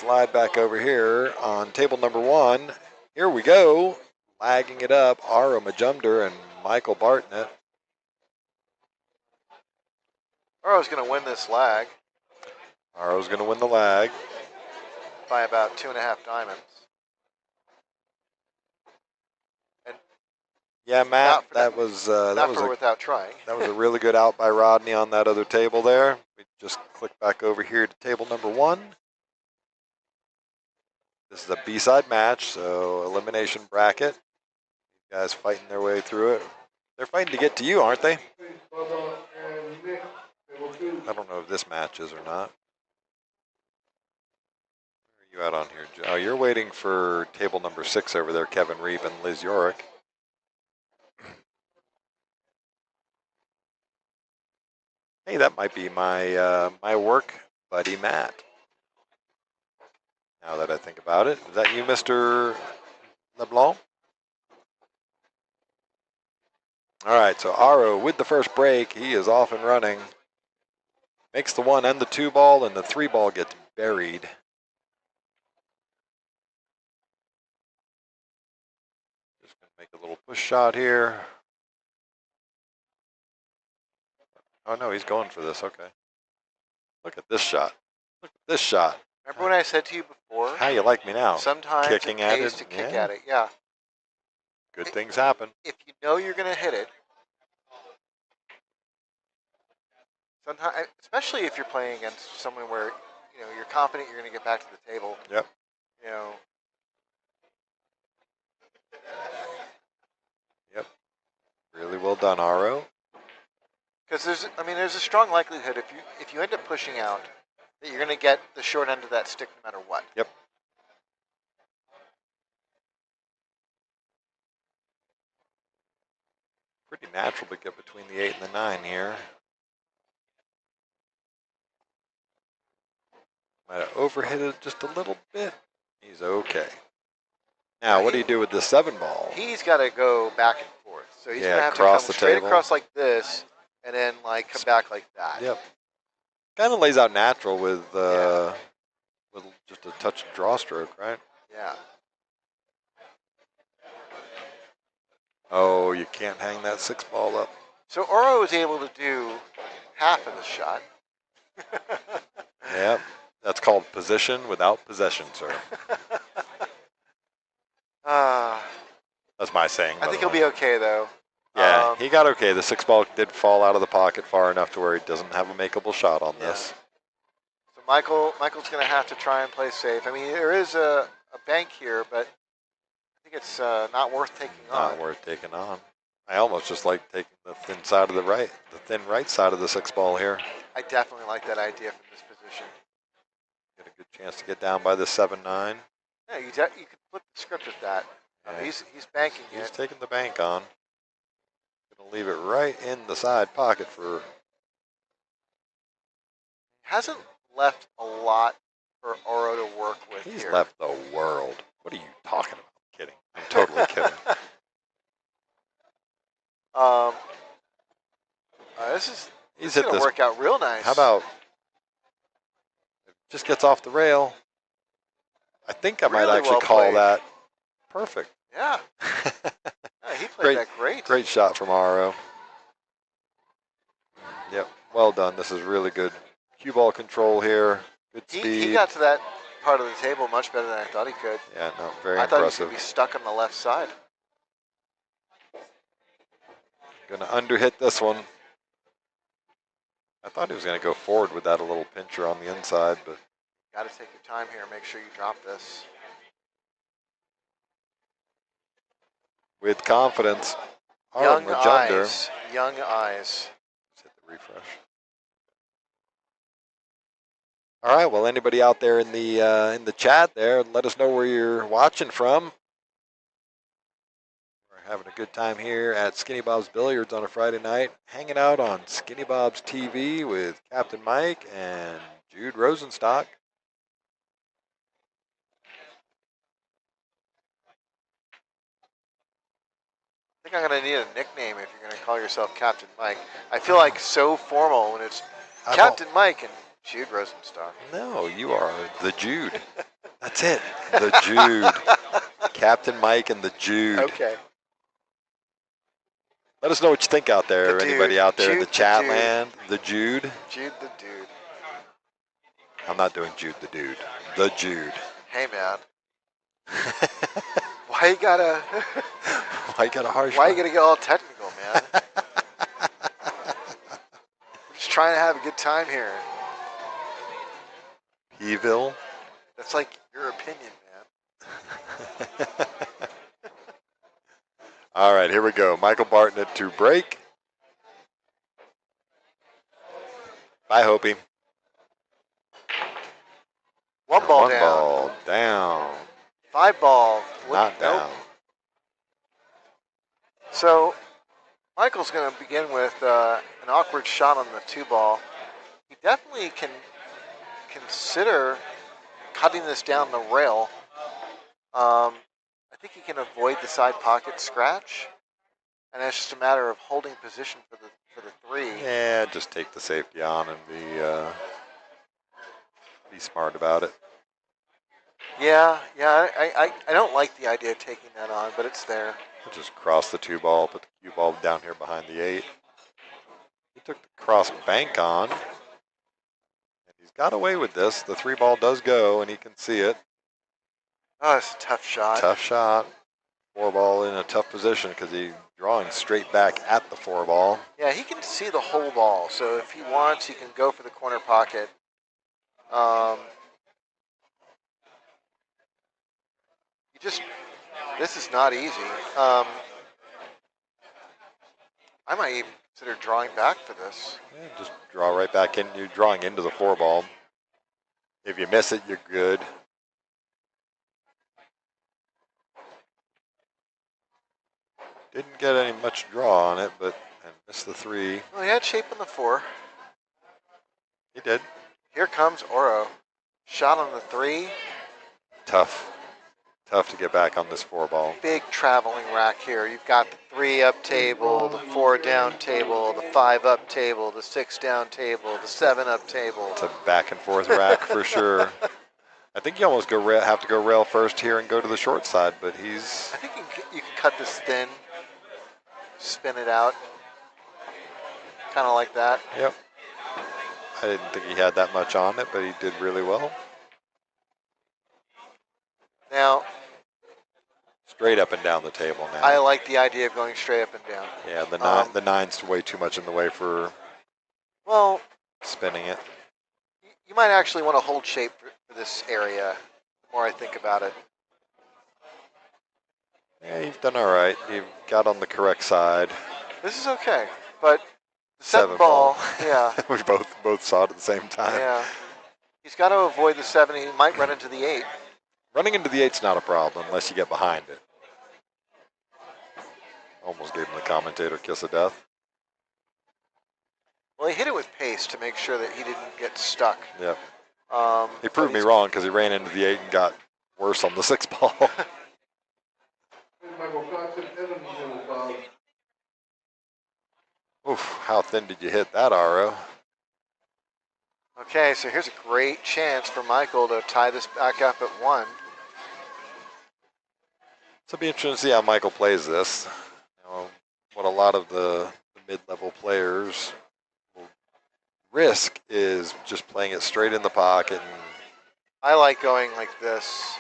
slide back over here on table number 1. Here we go. Lagging it up, Aro Majumder and Michael Bartnett. Aro's going to win this lag. Aro's going to win the lag. By about 2.5 diamonds. And yeah, Matt, that was without trying. That was a really good out by Rodney on that other table there. We just click back over here to table number 1. This is a B-side match, so elimination bracket. You guys fighting their way through it. They're fighting to get to you, aren't they? I don't know if this matches or not. Where are you at on here? Oh, you're waiting for table number 6 over there, Kevin Reeb and Liz Yorick. Hey, that might be my my work buddy, Matt. Now that I think about it. Is that you, Mr. LeBlanc? All right, so Aro with the first break. He is off and running. Makes the 1 and the 2 ball, and the 3 ball gets buried. Just going to make a little push shot here. Oh, no, he's going for this. Okay. Look at this shot. Look at this shot. Remember when I said to you before? How you like me now? Sometimes kicking it pays to kick at it. Yeah. Good things happen. If you know you're going to hit it, sometimes, especially if you're playing against someone where you're confident you're going to get back to the table. Yep. Yep. Really well done, Aro. Because there's a strong likelihood if you end up pushing out that you're going to get the short end of that stick no matter what. Yep. Pretty natural to get between the 8 and the 9 here. Might have overhit it just a little bit. He's okay. Now, what do you do with the 7 ball? He's got to go back and forth. So he's going to have to come straight across like this and then come back like that. Yep. Kind of lays out natural with just a touch of draw stroke, right? Yeah. Oh, you can't hang that 6 ball up. So Oro was able to do half of the shot. Yep. That's called position without possession, sir. That's my saying. I think he'll be okay, though. Yeah, he got okay. The 6 ball did fall out of the pocket far enough to where he doesn't have a makeable shot on this. So Michael's going to have to try and play safe. I mean, there is a bank here, but I think it's not worth taking on. Not worth taking on. I almost just like taking the thin side of the thin right side of the 6 ball here. I definitely like that idea from this position. Get a good chance to get down by the 7-9. Yeah, you can flip the script with that. Yeah. He's banking it. He's taking the bank on. Gonna leave it right in the side pocket for. Hasn't left a lot for Oro to work with. He's here. left the world. What are you talking about? I'm kidding. I'm totally kidding. This is going to work out real nice. How about it just gets off the rail? I think I might actually call that perfect. Yeah. He played that great. Great shot from Aro. Yep, well done. This is really good cue ball control here. Good speed. He got to that part of the table much better than I thought he could. Yeah, no, very impressive. I thought he was going to be stuck on the left side. Going to underhit this one. I thought he was going to go forward with that a little pincher on the inside, but. Got to take your time here. Make sure you drop this. With confidence. Young eyes. Young eyes. Let's hit the refresh. All right. Well, anybody out there in the chat there, let us know where you're watching from. We're having a good time here at Skinny Bob's Billiards on a Friday night, hanging out on Skinny Bob's TV with Captain Mike and Jude Rosenstock. I think I'm going to need a nickname if you're going to call yourself Captain Mike. I feel like so formal when it's Captain Mike and Jude Rosenstock. No, you are the Jude. That's it. The Jude. Captain Mike and the Jude. Okay. Let us know what you think out The there. dude. Anybody out there in Jude the the chat dude. land? The Jude. Jude the dude. I'm not doing Jude the dude. The Jude. Hey, man. Why you gotta... Why you got a harsh Why you one? gotta get all technical, man? We're just trying to have a good time here. Evil. That's like your opinion, man. All right, here we go. Michael Bartlett to break. Bye, Hopi. One ball One down. ball down. 5 ball. Not down. Nope. So Michael's going to begin with an awkward shot on the 2 ball. He definitely can consider cutting this down the rail. I think he can avoid the side pocket scratch, and it's just a matter of holding position for the 3. Yeah, just take the safety on and be smart about it. Yeah. I don't like the idea of taking that on, but it's there. Just cross the 2 ball, put the cue ball down here behind the 8. He took the cross bank on, and he's got away with this. The 3 ball does go, and he can see it. Oh, it's a tough shot. Tough shot. 4 ball in a tough position because he's drawing straight back at the 4 ball. Yeah, he can see the whole ball, so if he wants, he can go for the corner pocket. This is not easy. I might even consider drawing back for this. Yeah, just draw right back in. You're drawing into the 4 ball. If you miss it, you're good. Didn't get any much draw on it, but and missed the 3. Well, he had shape on the 4. He did. Here comes Oro. Shot on the 3. Tough. Tough to get back on this 4 ball. Big traveling rack here. You've got the 3 up table, the 4 down table, the 5 up table, the 6 down table, the 7 up table. It's a back and forth rack for sure. I think you almost have to go rail first here and go to the short side, but he's... I think you can cut this thin, spin it out, kind of like that. Yep. I didn't think he had that much on it, but he did really well. Now, straight up and down the table now. I like the idea of going straight up and down. Yeah, the 9's way too much in the way for spinning it. You might actually want to hold shape for this area, the more I think about it. Yeah, you've done all right. You've got on the correct side. This is okay, but the 7 ball, yeah. We both saw it at the same time. Yeah. He's got to avoid the 7. He might run into the 8. Running into the 8's not a problem unless you get behind it. Almost gave him the commentator kiss of death. Well, he hit it with pace to make sure that he didn't get stuck. Yep. He proved me wrong because he ran into the 8 and got worse on the 6 ball. Oof, how thin did you hit that, Aro? Okay, so here's a great chance for Michael to tie this back up at 1. So it'll be interesting to see how Michael plays this. You know, what a lot of the mid-level players will risk is just playing it straight in the pocket. And, I like going like this.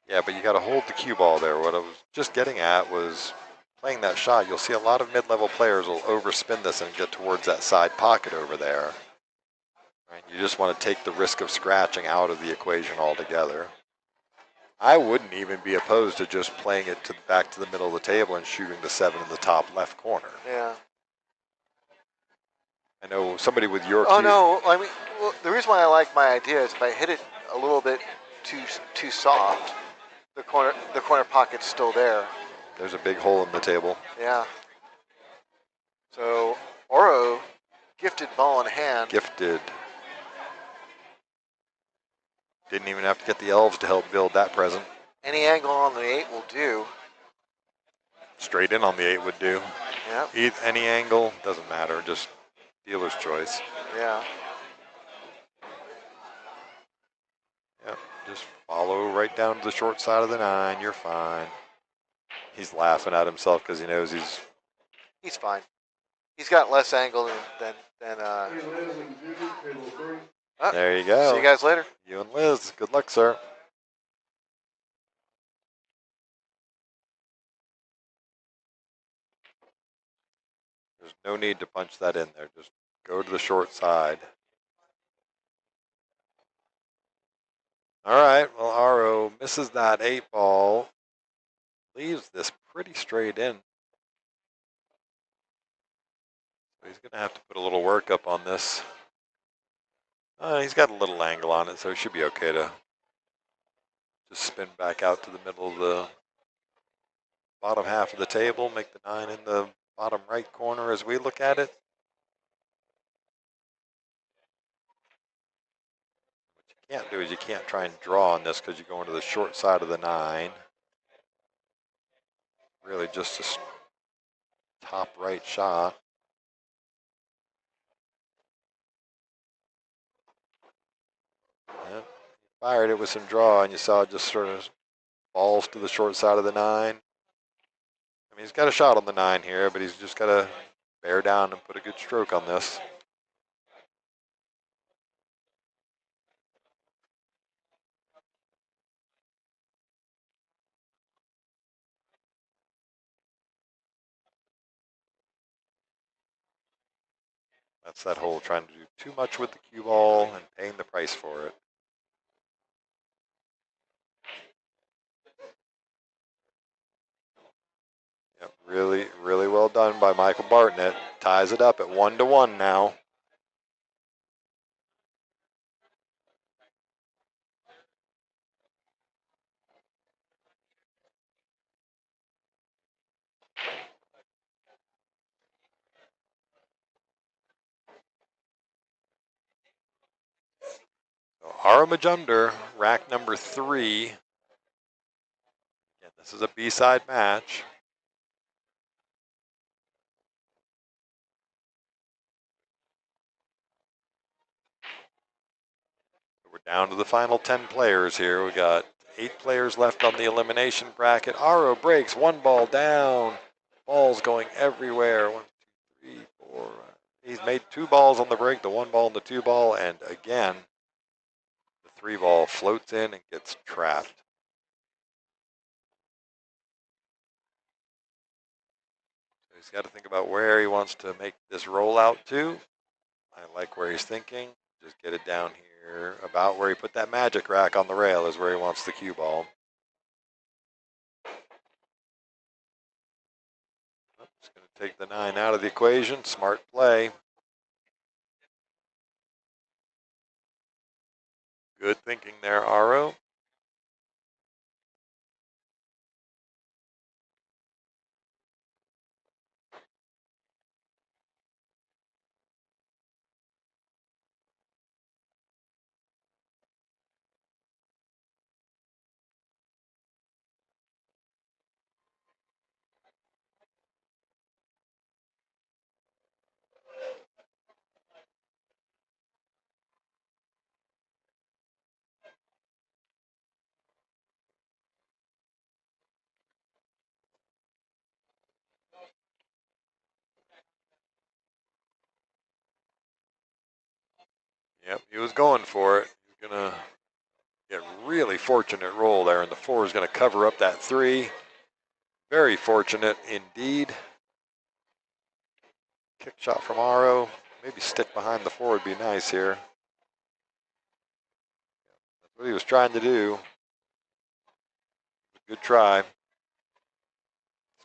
yeah, but you got to hold the cue ball there. What I was just getting at was playing that shot. You'll see a lot of mid-level players will overspin this and get towards that side pocket over there. Right? You just want to take the risk of scratching out of the equation altogether. I wouldn't even be opposed to just playing it back to the middle of the table and shooting the 7 in the top left corner. Yeah. I know somebody with your Oh cue. no! I mean, well, the reason why I like my idea is if I hit it a little bit too soft, the corner pocket's still there. There's a big hole in the table. Yeah. So Oro, gifted ball in hand. Gifted. Didn't even have to get the elves to help build that present. Any angle on the 8 will do. Straight in on the 8 would do. Yeah. Any angle, doesn't matter, just dealer's choice. Yeah. Yep. just follow right down to the short side of the 9. You're fine. He's laughing at himself because he knows he's. He's fine. He's got less angle than. There you See you go. guys later. You and Liz. Good luck, sir. There's no need to punch that in there. Just go to the short side. All right. Well, Aro misses that 8 ball. Leaves this pretty straight in. So he's going to have to put a little work up on this. He's got a little angle on it, so he should be okay to just spin back out to the middle of the bottom half of the table, make the 9 in the bottom right corner as we look at it. What you can't do is you can't try and draw on this because you're going to the short side of the 9. Really just a top right shot. Yep. Fired it with some draw, and you saw it just sort of balls to the short side of the 9. I mean, he's got a shot on the 9 here, but he's just got to bear down and put a good stroke on this. That's that whole trying to do too much with the cue ball and paying the price for it. Yep, really, really well done by Michael Bartnett. Ties it up at 1-1 now. So Ara Majumder, rack number 3. Again, this is a B-side match. We're down to the final 10 players here. We got 8 players left on the elimination bracket. Aro breaks 1 ball down. Balls going everywhere. 1, 2, 3, 4. He's made 2 balls on the break, the 1 ball and the 2 ball, and again, the 3 ball floats in and gets trapped. So he's got to think about where he wants to make this roll out to. I like where he's thinking. Just get it down here. About where he put that magic rack on the rail is where he wants the cue ball. Just going to take the 9 out of the equation. Smart play. Good thinking there, Aro. Yep, he was going for it. He's going to get really fortunate roll there, and the 4 is going to cover up that 3. Very fortunate indeed. Kick shot from Aro. Maybe stick behind the 4 would be nice here. That's what he was trying to do. Good try.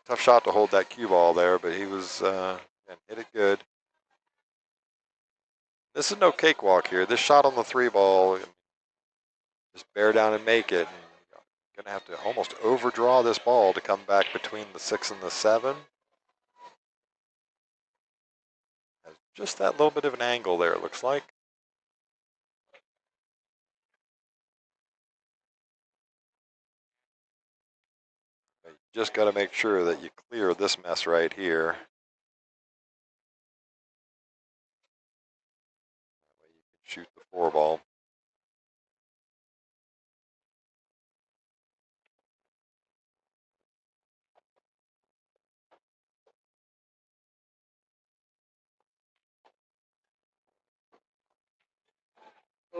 Tough shot to hold that cue ball there, but he was and hit it good. This is no cakewalk here. This shot on the 3 ball, just bear down and make it. And you're gonna have to almost overdraw this ball to come back between the 6 and the 7. Has just that little bit of an angle there, it looks like. But you just got to make sure that you clear this mess right here. That way you can shoot the 4 ball.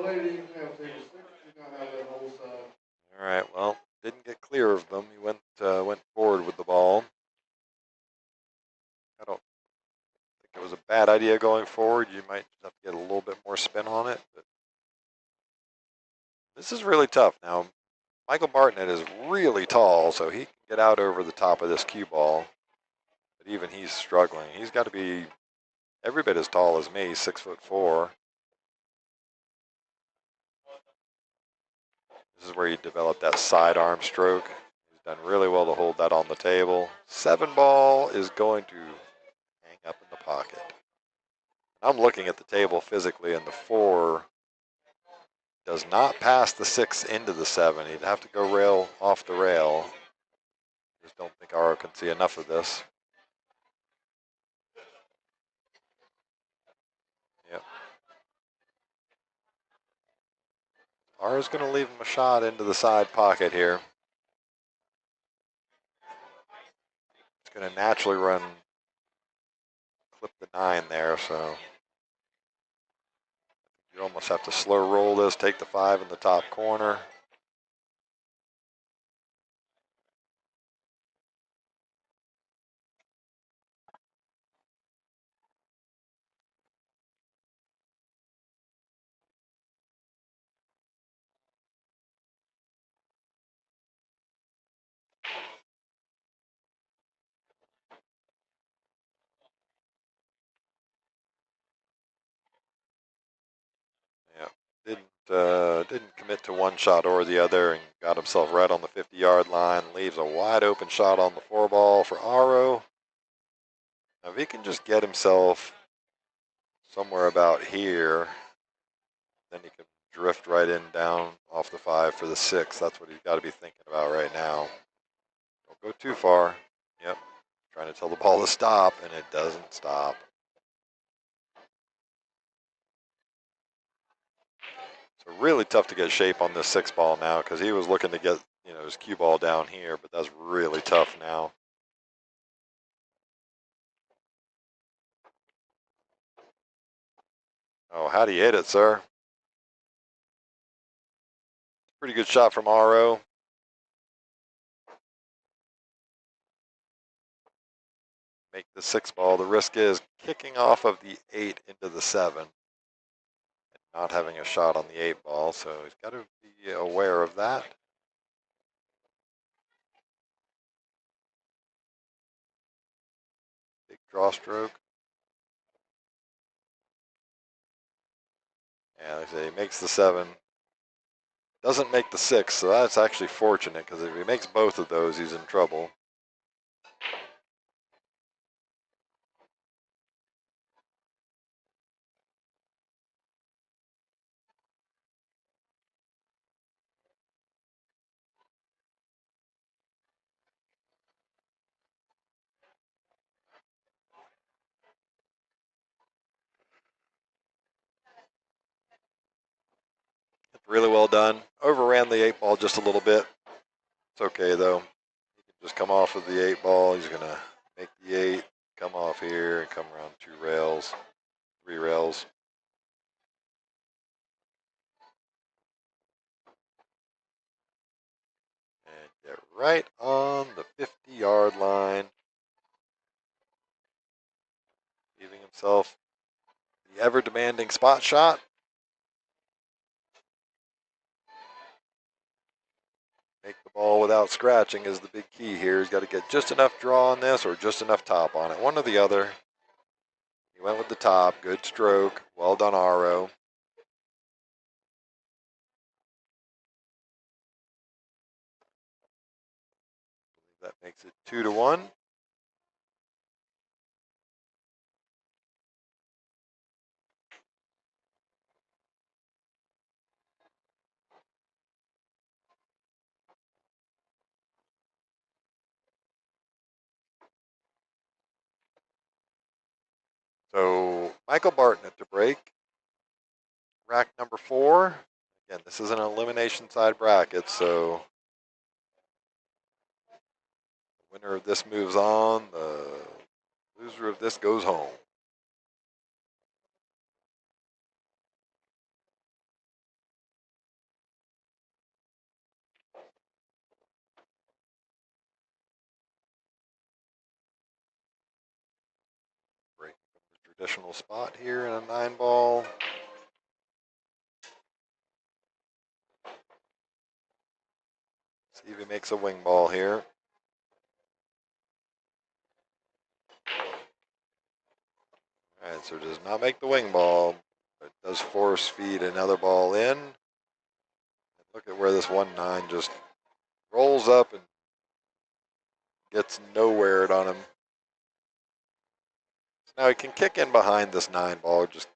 All right, well, didn't get clear of them. He went forward with the ball. I don't think it was a bad idea going forward. You might have to get a little bit more spin on it, but this is really tough. Now, Michael Bartnett is really tall, so he can get out over the top of this cue ball, but even he's struggling. He's got to be every bit as tall as me, 6'4". This is where you develop that sidearm stroke. He's done really well to hold that on the table. 7 ball is going to hang up in the pocket. I'm looking at the table physically, and the 4 does not pass the 6 into the 7. He'd have to go rail off the rail. Just don't think Aro can see enough of this. Yep. Aro's going to leave him a shot into the side pocket here. It's going to naturally run, clip the 9 there, so you almost have to slow roll this, take the 5 in the top corner. Yeah, didn't commit to one shot or the other, and got himself right on the 50-yard line. Leaves a wide open shot on the 4 ball for Aro. Now, if he can just get himself somewhere about here, then he can drift right in down off the 5 for the 6. That's what he's got to be thinking about right now. Don't go too far. Yep, trying to tell the ball to stop, and it doesn't stop. So really tough to get shape on this 6 ball now, because he was looking to get his cue ball down here, but that's really tough now. Oh, how do you hit it, sir? Pretty good shot from Aro. Make the 6 ball. The risk is kicking off of the 8 into the 7. And not having a shot on the 8 ball, so he's got to be aware of that. Big draw stroke. And like I say, he makes the 7. Doesn't make the 6, so that's actually fortunate, because if he makes both of those, he's in trouble. Really well done. Overran the 8 ball just a little bit. It's okay, though. He can just come off of the 8 ball. He's going to make the 8, come off here, and come around 2 rails, 3 rails. And get right on the 50-yard line. Leaving himself the ever-demanding spot shot. Make the ball without scratching is the big key here. He's got to get just enough draw on this or just enough top on it. One or the other. He went with the top. Good stroke. Well done, Aro. That makes it 2-1. So Michael Bartnett to break. Rack number 4. Again, this is an elimination side bracket, so the winner of this moves on. The loser of this goes home. traditional spot here in a 9-ball. See if he makes a wing ball here. All right, so does not make the wing ball, but does force feed another ball in. And look at where this 1-9 just rolls up and gets nowhere on him. So now he can kick in behind this 9-ball, just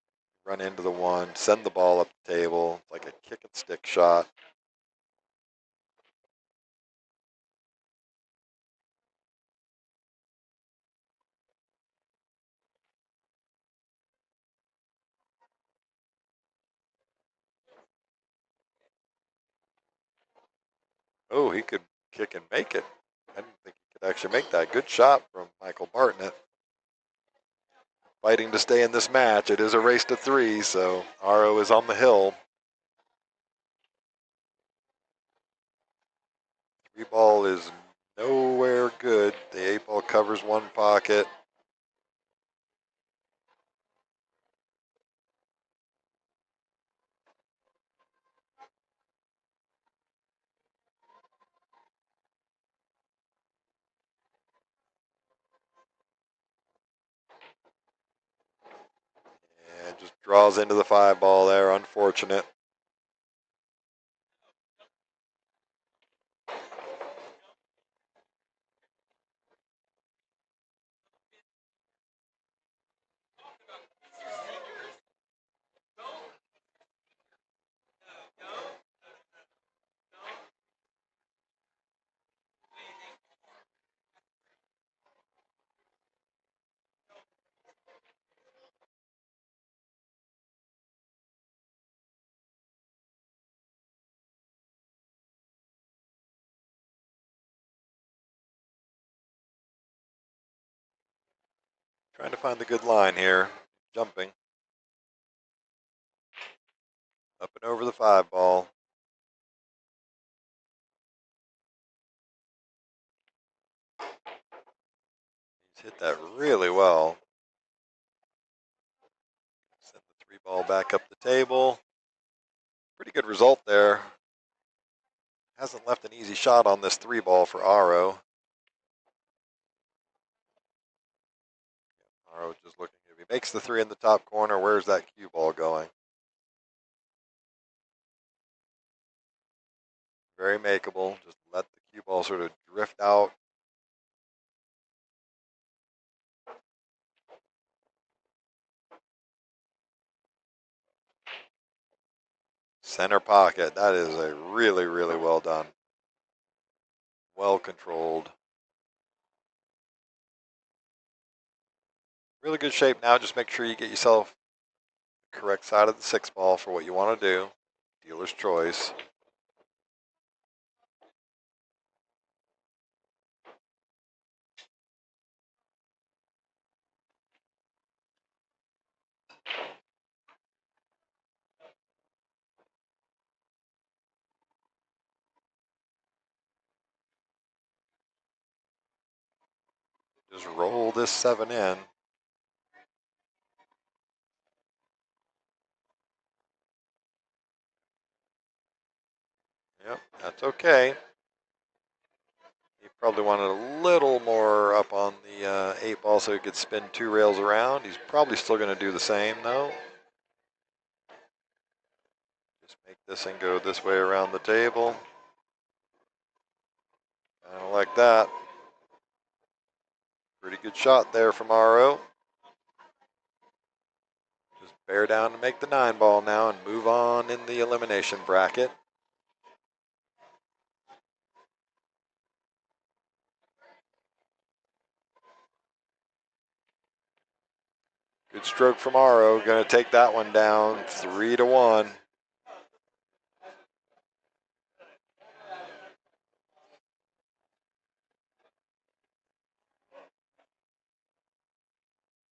run into the 1, send the ball up the table. It's like a kick and stick shot. Oh, he could kick and make it. I didn't think he could actually make that. Good shot from Michael Bartnett. Fighting to stay in this match. It is a race to 3, so Aro is on the hill. 3-ball is nowhere good. The 8-ball covers one pocket. And just draws into the 5-ball there. Unfortunate. Trying to find the good line here. Jumping. Up and over the 5-ball. He's hit that really well. Send the 3-ball back up the table. Pretty good result there. Hasn't left an easy shot on this 3-ball for Aro. Aro just looking. If he makes the 3 in the top corner, where's that cue ball going? Very makeable. Just let the cue ball sort of drift out. Center pocket. That is a really, really well done. Well controlled. Really good shape now. Just make sure you get yourself the correct side of the 6-ball for what you want to do. Dealer's choice. Just roll this 7 in. Yep, that's okay. He probably wanted a little more up on the 8-ball so he could spin 2 rails around. He's probably still going to do the same though. Just make this and go this way around the table. Kind of like that. Pretty good shot there from Aro. Just bear down to make the 9-ball now and move on in the elimination bracket. Good stroke from Aro. Going to take that one down 3-1.